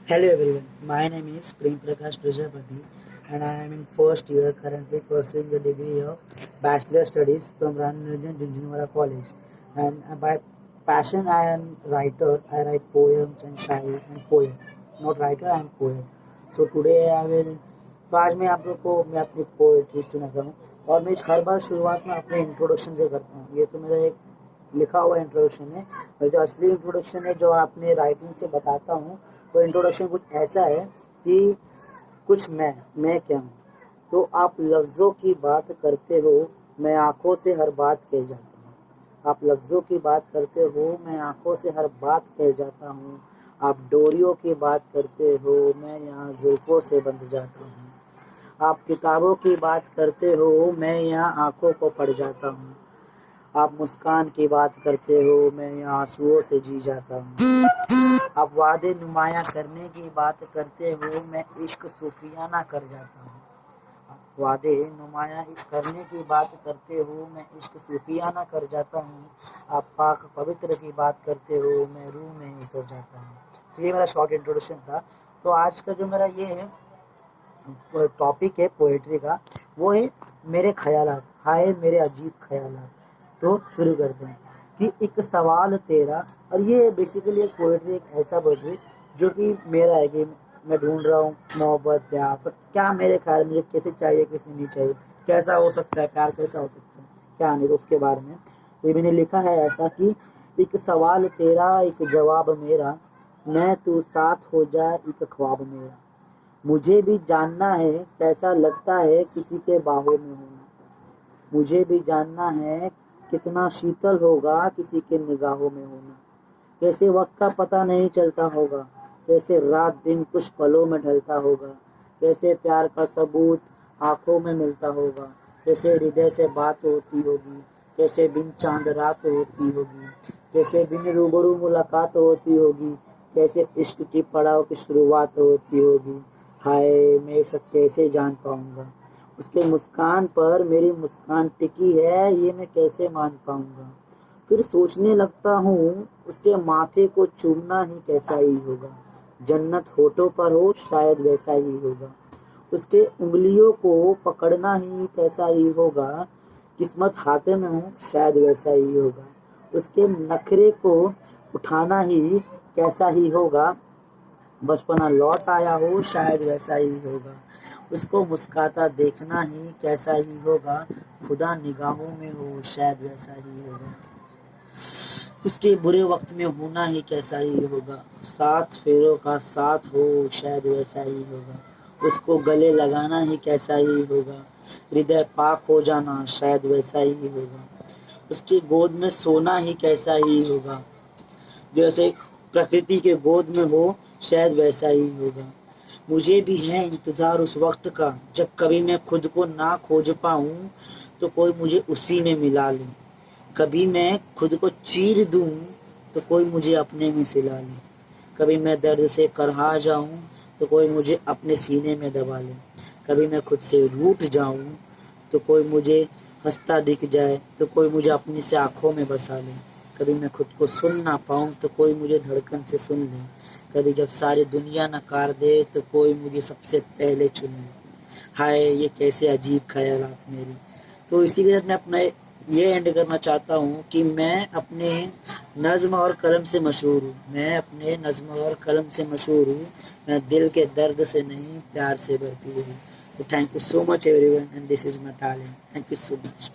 Hello everyone, my name is Prem Prakash Prajapati and I am in first year currently pursuing the degree of Bachelor Studies from Ramanujan Junjunwala College. And by passion I am writer, I write poems and shayari and poem. Not writer, I am poet. So today I will तो आज मैं आप लोग को मैं अपनी poetry सुनाता हूँ और मैं हर बार शुरुआत में अपने इंट्रोडक्शन से करता हूँ। ये तो मेरा एक लिखा हुआ इंट्रोडक्शन है और जो असली इंट्रोडक्शन है जो आपने राइटिंग से बताता हूँ वो इंट्रोडक्शन कुछ ऐसा है कि कुछ मैं क्या हूँ। तो आप लफ्ज़ों की बात करते हो, मैं आंखों से हर बात कह जाता हूँ। आप लफ्ज़ों की बात करते हो, मैं आंखों से हर बात कह जाता हूँ। आप डोरियों की बात करते हो, मैं यहाँ जुल्फ़ों से बंध जाता हूँ। आप किताबों की बात करते हो, मैं यहाँ आंखों को पढ़ जाता हूँ। आप मुस्कान की बात करते हो, मैं यहाँ आंसुओं से जी जाता हूँ। आप वादे नुमाया करने की बात करते हो, मैं इश्क सूफियाना कर जाता हूँ। आप वादे नुमाया करने की बात करते हो, मैं इश्क सूफियाना कर जाता हूँ। आप पाक पवित्र की बात करते हो, मैं रूह में उतर जाता हूँ। तो ये मेरा शॉर्ट इंट्रोडक्शन था। तो आज का जो मेरा ये है टॉपिक है पोएट्री का, वो है मेरे ख्यालात। हाय मेरे अजीब ख्यालात। तो शुरू करते हैं कि एक सवाल तेरा, और ये बेसिकली एक पोएट्री, एक ऐसा पोएट्री जो कि मेरा है कि मैं ढूंढ रहा हूँ मोहब्बत प्यार, पर क्या मेरे ख्याल मुझे कैसे चाहिए कैसे नहीं चाहिए, कैसा हो सकता है प्यार, कैसा हो सकता है क्या नहीं, तो उसके बारे में तो ये मैंने लिखा है ऐसा कि एक सवाल तेरा एक जवाब मेरा, मैं तू साथ हो जाए एक ख्वाब मेरा। मुझे भी जानना है कैसा लगता है किसी के बाहों में होना। मुझे भी जानना है कितना शीतल होगा किसी के निगाहों में होना। कैसे वक्त का पता नहीं चलता होगा, कैसे रात दिन कुछ पलों में ढलता होगा। कैसे प्यार का सबूत आंखों में मिलता होगा, कैसे हृदय से बात होती होगी, कैसे बिन चांद रात होती होगी, कैसे बिन रूबरू मुलाकात होती होगी, कैसे इश्क की पड़ाव की शुरुआत होती होगी। हाय मैं ये सब कैसे जान पाऊंगा, उसके मुस्कान पर मेरी मुस्कान टिकी है ये मैं कैसे मान पाऊंगा। फिर सोचने लगता हूँ उसके माथे को चूमना ही कैसा ही होगा। जन्नत होठों पर हो शायद वैसा ही होगा। उसके उंगलियों को पकड़ना ही कैसा ही होगा। किस्मत हाथे में हो शायद वैसा ही होगा। उसके नखरे को उठाना ही कैसा ही होगा। बचपना लौट आया हो शायद वैसा ही होगा। उसको मुस्काता देखना ही कैसा ही होगा। खुदा निगाहों में हो शायद वैसा ही होगा। उसके बुरे वक्त में होना ही कैसा ही होगा। सात फेरों का साथ हो शायद वैसा ही होगा। उसको गले लगाना ही कैसा ही होगा। हृदय पाक हो जाना शायद वैसा ही होगा। उसकी गोद में सोना ही कैसा ही होगा। जैसे प्रकृति के गोद में हो शायद वैसा ही होगा। मुझे भी है इंतज़ार उस वक्त का जब कभी मैं खुद को ना खोज पाऊँ तो कोई मुझे उसी में मिला ले। कभी मैं खुद को चीर दूँ तो कोई मुझे अपने में सिला ले। कभी मैं दर्द से करहा जाऊँ तो कोई मुझे अपने सीने में दबा ले। कभी मैं खुद से रूठ जाऊँ तो कोई मुझे हंसता दिख जाए तो कोई मुझे अपनी से आँखों में बसा ले। कभी मैं खुद को सुन ना पाऊँ तो कोई मुझे धड़कन से सुन ले। कभी जब सारी दुनिया नकार दे तो कोई मुझे सबसे पहले चुन ले। हाय ये कैसे अजीब ख्यालात मेरी। तो इसी के साथ मैं अपना ये एंड करना चाहता हूँ कि मैं अपने नज़्म और कलम से मशहूर हूँ। मैं अपने नज़्म और कलम से मशहूर हूँ। मैं दिल के दर्द से नहीं प्यार से भरपूर हूँ। तो thank you so much everyone and this is my talent. Thank you so much.